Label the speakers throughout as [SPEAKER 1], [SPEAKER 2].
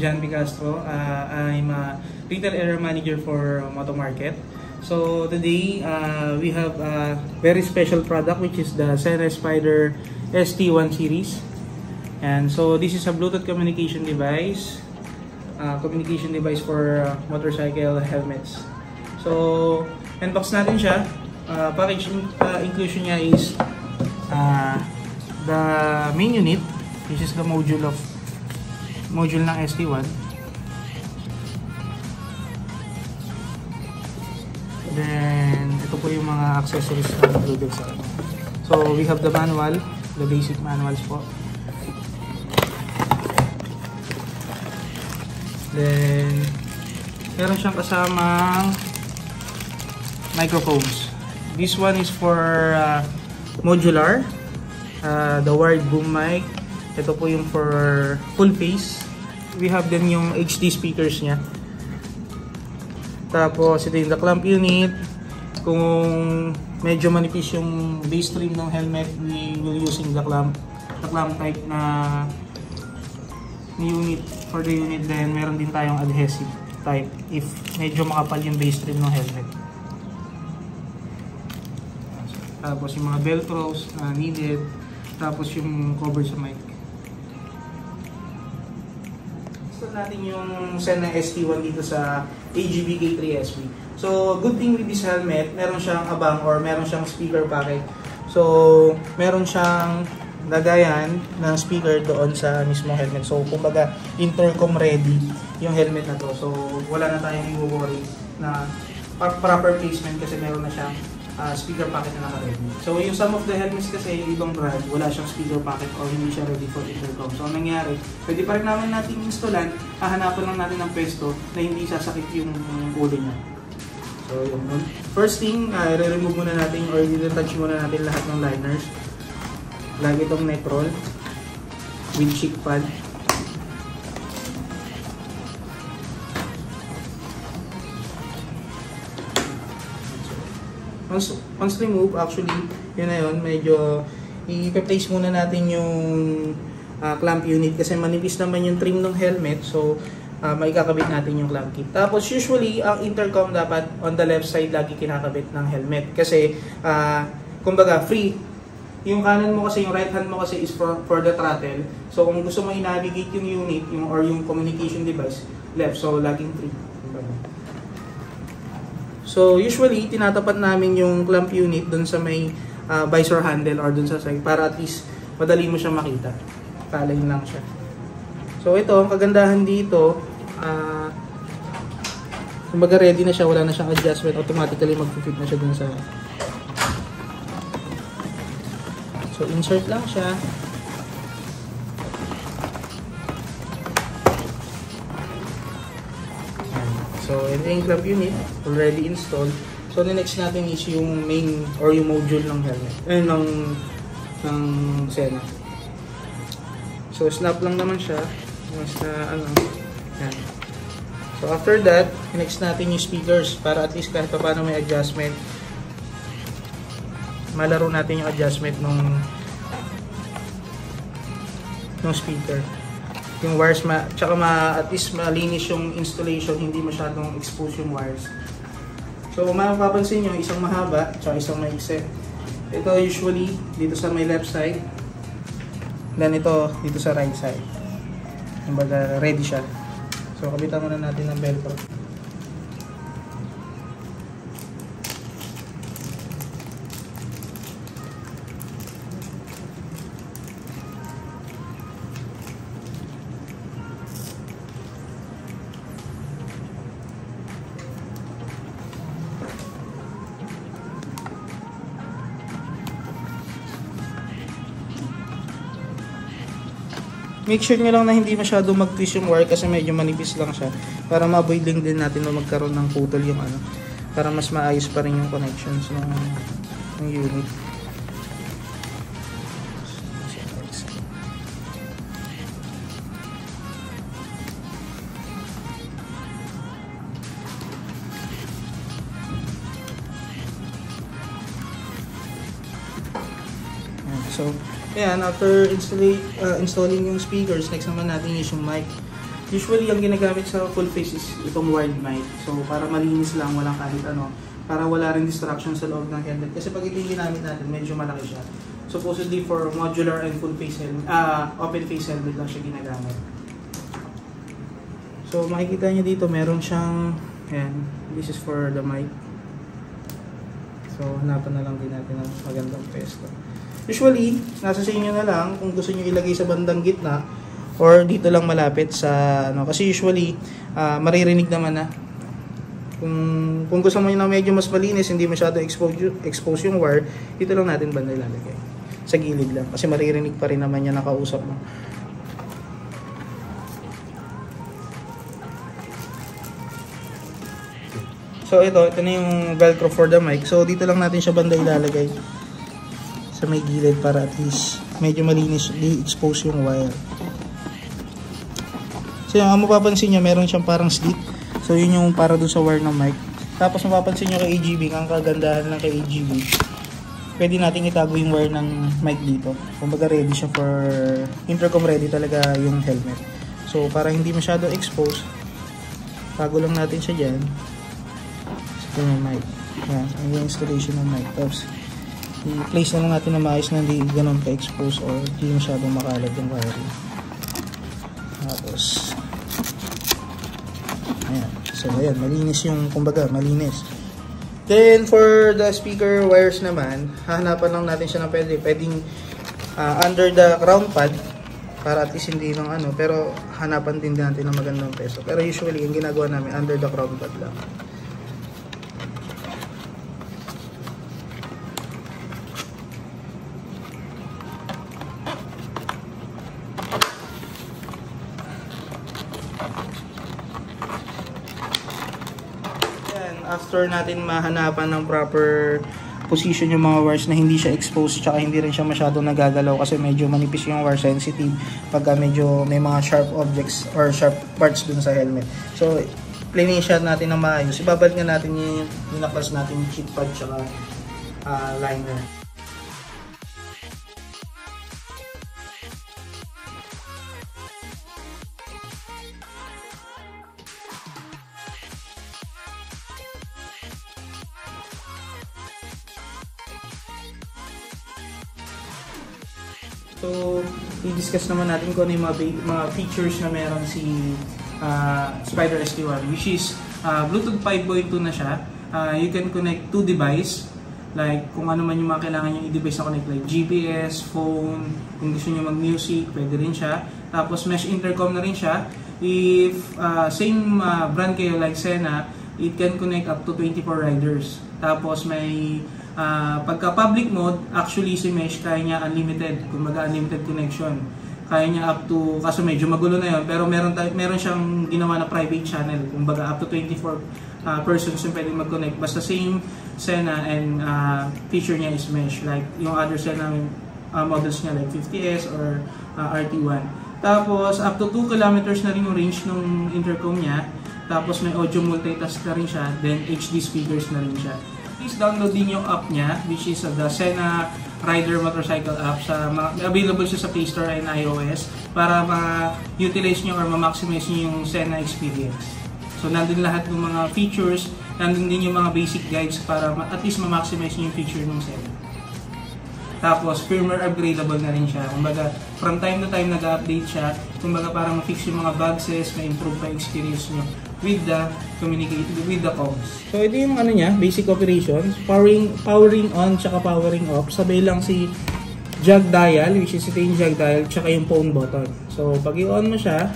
[SPEAKER 1] John Picastro. I'm a retail area manager for Moto Market. So today we have a very special product, which is the Sena Spider ST1 series. And so this is a Bluetooth communication device for motorcycle helmets. So unbox natin siya. Package inclusion niya is the main unit. This is the module ng ST1. Then ito po yung mga accessories na included sa ano. So we have the manual, the basic manuals po. Then meron siyang kasamang microphones. This one is for modular, the wired boom mic. Ito po yung for full face. We have din yung HD speakers niya. Tapos ito yung the clamp unit. Kung medyo manipis yung base trim ng helmet, we will using the clamp type na unit for the unit. Then meron din tayong adhesive type if medyo makapal yung base trim ng helmet. Tapos yung mga velcros na needed. Tapos yung cover sa mic. Gusto natin yung Sena ST1 dito sa AGV K3SB. So good thing with this helmet, meron siyang abang or meron siyang speaker packet. So meron siyang lagayan ng speaker doon sa mismong helmet. So kumbaga intercom ready yung helmet na to. So wala na tayong i-worry na proper placement kasi meron na siyang speaker packet na naka-ready. So yung some of the helmets kasi, ibang brand, wala siyang speaker packet o hindi siya ready for intercom. So ang nangyari, pwede pa rin naman natin installan, hahanapan lang natin ng pwesto na hindi sasakit yung ulo niya. So yun. First thing, i-remove muna natin or i-detach muna natin lahat ng liners. Lagi itong neck roll with cheek pad. Once remove, actually, yun na yun, medyo i-place muna natin yung clamp unit kasi manipis naman yung trim ng helmet. So, maikakabit natin yung clamp kit. Tapos, usually, ang intercom dapat on the left side lagi kinakabit ng helmet. Kasi, kumbaga, free. Yung kanan mo kasi, yung right hand mo kasi is for the throttle. So, kung gusto mo i-navigate yung unit or yung communication device, left. So, laging free. So, usually, tinatapat namin yung clamp unit dun sa may visor handle or dun sa side para at least madali mo siya makita. Kalain lang siya. So, ito, ang kagandahan dito, kumbaga ready na siya, wala na siyang adjustment, automatically mag-fit na siya dun sa... So, insert lang siya. So, ito yung clamp unit, already installed. So, the next natin is yung main or yung module ng helmet, ng Sena. So, snap lang naman siya. Basta, yan. So, after that, next natin yung speakers para at least kahit pa paano may adjustment, malaro natin yung adjustment ng speaker. Yung wires, tsaka at least malinis yung installation, hindi masyadong expose yung wires. So, mapapansin nyo, isang mahaba, tsaka isang maikse. Ito usually, dito sa may left side. Then ito, dito sa right side. Kumbaga, ready siya. So, kabitan muna natin ng velcro. Make sure nyo lang na hindi masyado mag-twist yung wire kasi medyo manipis lang siya para ma-avoid din natin na magkaroon ng putol yung para mas maayos pa rin yung connections ng unit. So, ayan, after installing yung speakers, next naman natin is yung mic. Usually, ang ginagamit sa full face is itong wired mic. So, para malinis lang, walang kahit ano. Para wala rin distraction sa loob ng helmet. Kasi pag ito yung ginamit natin, medyo malaki siya. Supposedly for modular and full face helmet, open face helmet lang siya ginagamit. So, makikita nyo dito, meron siyang, ayan, this is for the mic. So, hanapan na lang din natin ng magandang pesto. Usually, nasa sa inyo na lang kung gusto nyo ilagay sa bandang gitna or dito lang malapit sa ano, kasi usually maririnig naman na kung gusto mo na medyo mas malinis, hindi masyado expose yung wire, dito lang natin banda ilalagay sa gilid lang kasi maririnig pa rin naman yan nakausap mo. So ito na yung velcro for the mic. So dito lang natin siya banda ilalagay sa may gilid para at least medyo malinis, di-expose yung wire. So yung mapapansin nyo, meron siyang parang slit. So yun yung para doon sa wire ng mic. Tapos mapapansin nyo kay AGV, ang kagandahan lang kay AGV, pwede natin itago yung wire ng mic dito. Kumbaga ready siya for intercom, ready talaga yung helmet. So para hindi masyado expose, tago lang natin siya dyan. So yung mic. Yan, ang installation ng mic. Tapos i-place na lang natin na maayos na hindi ganun ka-expose or hindi masyadong makalag yung wiring. Tapos ayan. So ayan, malinis yung, kumbaga malinis. Then for the speaker wires naman, hahanapan lang natin siya na pwedeng under the crown pad para at least hindi ng ano, pero hanapan din natin ng magandang peso. Pero usually yung ginagawa namin under the crown pad lang. After natin mahanapan ng proper position yung mga wires na hindi siya exposed tsaka hindi rin siya masyadong nagagalaw kasi medyo manipis yung wire, sensitive pagka medyo may mga sharp objects or sharp parts dun sa helmet. So planish natin ng maayos. Ibabalik nga natin yung pinaklas natin yung chip pad tsaka liner. So, i-discuss naman natin kung ano yung mga features na meron si Spider ST1, which is Bluetooth 5.2 na siya. You can connect two device, like kung ano man yung mga kailangan yung i-device na connect, like GPS, phone, kung gusto nyo mag-music, pwede rin siya. Tapos mesh intercom na rin siya. If same brand kayo like Sena, it can connect up to 24 riders. Tapos may pagka public mode, actually si mesh kaya niya unlimited, kumbaga unlimited connection. Kaya niya up to, kaso medyo magulo na yun, pero meron siyang ginawa na private channel, kumbaga up to 24 persons yung pwedeng mag-connect. Basta same Sena and feature niya is mesh, like yung other Sena models niya like 50S or RT1. Tapos up to 2 kilometers na rin yung range ng intercom niya. Tapos may audio multitask na rin siya, then HD speakers na rin siya. Please download din yung app niya, which is the Sena Rider Motorcycle app. Available siya sa Play Store and iOS para ma-utilize nyo or ma-maximize nyo yung Sena experience. So nandun lahat ng mga features, nandun din yung mga basic guides para at least ma-maximize nyo yung feature ng Sena. Tapos firmware upgradable na rin siya. Kumbaga from time to time nag-update siya. Kumbaga para ma-fix yung mga bugs, ma-improve pa experience nyo with the with the comms. So ito yung ano niya, basic operations, powering on tsaka powering off. Sabay lang si jog dial, which is ito yung jog dial tsaka yung phone button. So pag i-on mo siya,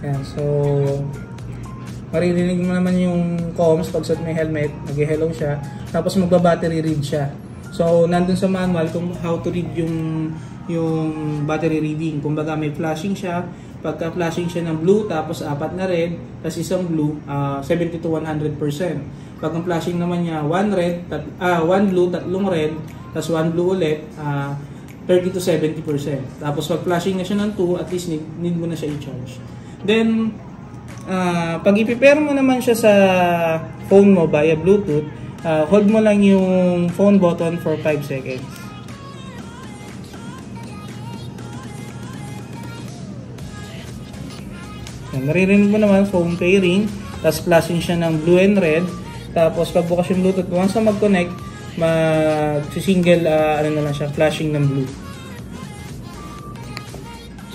[SPEAKER 1] yan, so maririnig mo naman yung comms pag suot mo yung helmet, nag-hello siya, tapos magba-battery read siya. So nandun sa manual kung how to read yung battery reading. Kumbaga may flashing siya. Pagka flashing siya ng blue, tapos 4 na red, tapos isang blue, 70 to 100%. Pag ang flashing naman niya, 1 blue, 3 red, tapos 1 blue ulit, 30 to 70%. Tapos pag flashing na siya ng 2, at least need mo na siya i-charge. Then, pag i-prepare mo naman siya sa phone mo via Bluetooth, hold mo lang yung phone button for 5 seconds. Naririnig mo naman, phone pairing, tapos flashing siya ng blue and red. Tapos pagbukas yung Bluetooth, once na mag-connect, mag-single, ano na lang siya, flashing ng blue.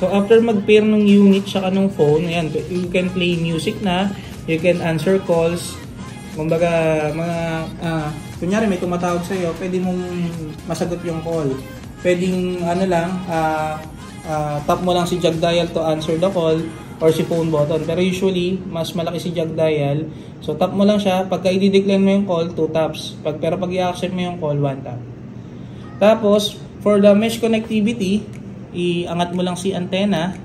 [SPEAKER 1] So after mag-pair ng unit tsaka ng phone, ayan, you can play music na, you can answer calls. Kumbaga, kunyari may tumatawag sa'yo, pwede mong masagot yung call. Pwedeng, tap mo lang si jog dial to answer the call or si phone button. Pero usually, mas malaki si jog dial. So tap mo lang siya. Pagka i-decline mo yung call, 2 taps. Pero pag i-accept mo yung call, 1 tap. Tapos, for the mesh connectivity, iangat mo lang si antenna.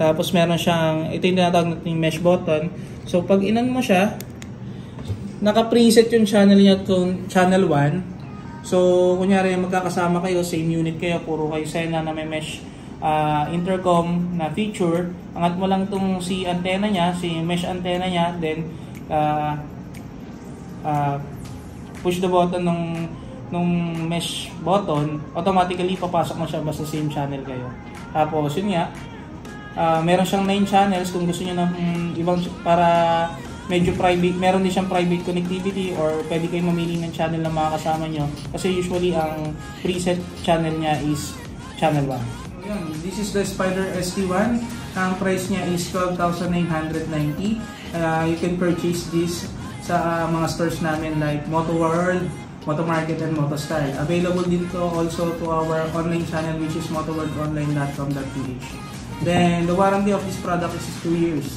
[SPEAKER 1] Tapos meron siyang, ito yung tinatawag natin mesh button. So pag inan mo siya, naka-preset yung channel niya to channel 1. So kunyari magkakasama kayo, same unit kayo, puro kayo Sena na may mesh intercom na feature. Angat mo lang tong si antenna niya, si mesh antenna niya, then push the button nung mesh button, automatically papasok na siya basta same channel kayo. Tapos yun nga, meron siyang 9 channels kung gusto niyo ng ibang, para medyo private, meron din siyang private connectivity, or pwede kayo mamili ng channel na mga kasama nyo, kasi usually ang preset channel niya is channel 1. This is the Spider ST1. Ang price niya is 12,990. You can purchase this sa mga stores namin like Moto World, Moto Market, and Moto Style. Available dito also to our online channel, which is motoworldonline.com.ph. Then the warranty of this product is 2 years.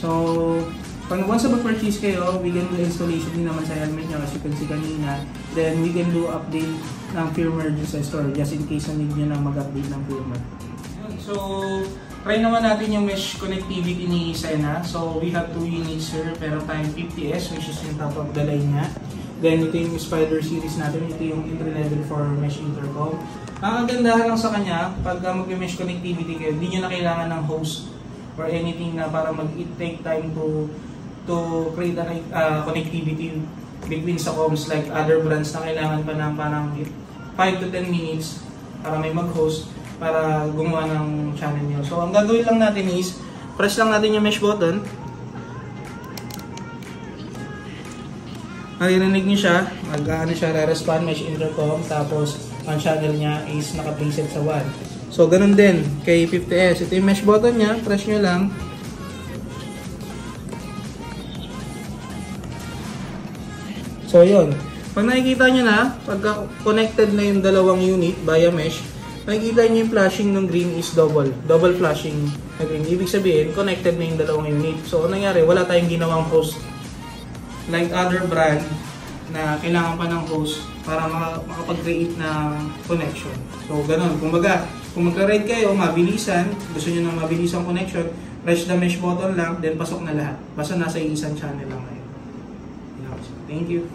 [SPEAKER 1] So once na mag-purchase kayo, we can do installation din naman sa helmet nyo, as you can see kanina. Then we can do update ng firmware din sa store, just in case na need nyo na mag-update ng firmware. So try naman natin yung mesh connectivity ni Sena. So we have 2 units here, pero tayong 50S, which is yung top of the line niya. Then ito yung Spider series natin, ito yung entry level for mesh intercom. Ang kagandahan lang sa kanya, pag mag-mesh connectivity kayo, hindi nyo na kailangan ng host or anything na para mag-take time to create a connectivity between sa comms, like other brands na kailangan pa ng parang 5 to 10 minutes para may mag-host para gumawa ng channel nyo. So ang gagawin lang natin is press lang natin yung mesh button. Maririnig nyo siya, re-respond mesh intercom, tapos ang channel niya is naka-preset sa 1. So ganun din kay 50S. Ito yung mesh button niya, press nyo lang. So yun, pag nakikita nyo na, pagka connected na yung dalawang unit via mesh, nakikita nyo yung flashing ng green is double flashing na green. Ibig sabihin, connected na yung dalawang unit. So ano nangyari, wala tayong ginawang host like other brand na kailangan pa ng host para makapag-create ng connection. So ganun, kumbaga, kung magka-ride kayo, mabilisan, gusto nyo ng mabilisang connection, press the mesh button lang, then pasok na lahat. Basta nasa isang channel lang kayo. Thank you.